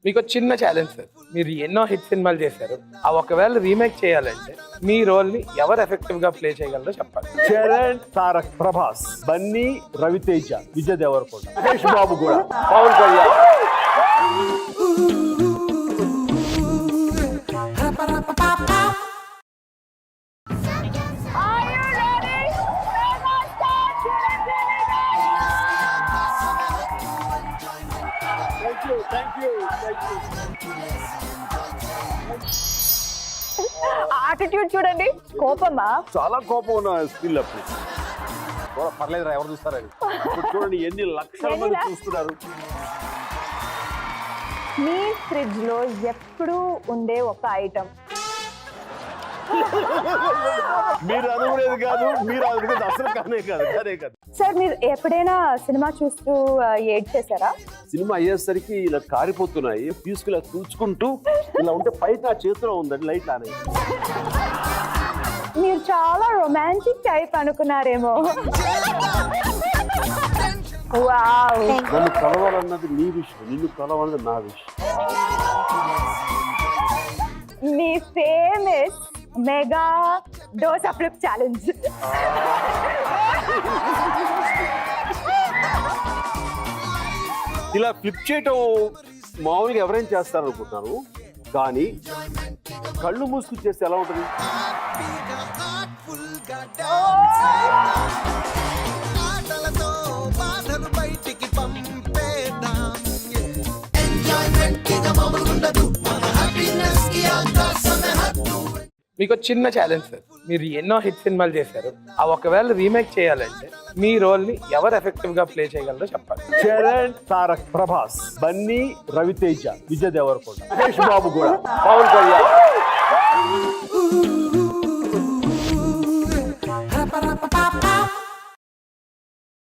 మీకు ఒక చిన్న ఛాలెంజ్ సార్. మీరు ఎన్నో హిట్ సినిమాలు చేశారు. ఆ ఒకవేళ రీమేక్ చేయాలంటే మీ రోల్ ని ఎవరు ఎఫెక్టివ్ గా ప్లే చేయగలరో చెప్పాలి. చరణ్, తారక్, ప్రభాస్, బన్నీ, రవితేజ, విజయ్ దేవరకొండ, మహేష్ బాబు కూడా, పవన్ కళ్యాణ్. ఆటిట్యూడ్ చూడండి, కోపమా? చాలా కోపం ఉన్న స్కిల్ అప్పుడు పర్లేదు ఎవరు చూస్తారని. ఇప్పుడు చూడండి ఎన్ని లక్షల మంది చూస్తున్నారు. మీ ఫ్రిడ్జ్ లో ఎప్పుడు ఉండే ఒక ఐటమ్. మీరు అనుకునేది కాదు, మీరు అనుకునేది అసలు కానే కాదు, అదే కాదు. సార్, మీరు ఎప్పుడైనా సినిమా చూస్తూ ఏడ్ చేశారా? సినిమా అయ్యేసరికి ఇలా కారిపోతున్నాయి, తీసుకులా చూసుకుంటూ ఇలా ఉంటే పైకి నా చేతిలో ఉందండి లైట్ ఆనే. మీరు చాలా రొమాంటిక్ టైప్ అనుకున్నారేమో. వావ్. నన్ను కలవాలన్నది నీ విషయం, నిన్ను కలవాలన్నది నా విషయం. మీ famous mega dosa flip challenge. ఇలా ఫ్లిప్ చేయటం మామూలుగా ఎవరైనా చేస్తారు అనుకుంటున్నాను, కానీ కళ్ళు మూసుకు చేస్తే ఎలా ఉంటుంది? మీకు ఒక చిన్న ఛాలెంజ్ సార్. మీరు ఎన్నో హిట్ సినిమాలు చేశారు. ఆ ఒకవేళ రీమేక్ చేయాలంటే మీ రోల్ ని ఎవరు ఎఫెక్టివ్ గా ప్లే చేయగలరో చెప్పాలి. చరణ్, తారక్, ప్రభాస్, బన్నీ, రవితేజ, విజయ్ దేవరకొండ, మహేష్ బాబు కూడా, పవన్ కళ్యాణ్.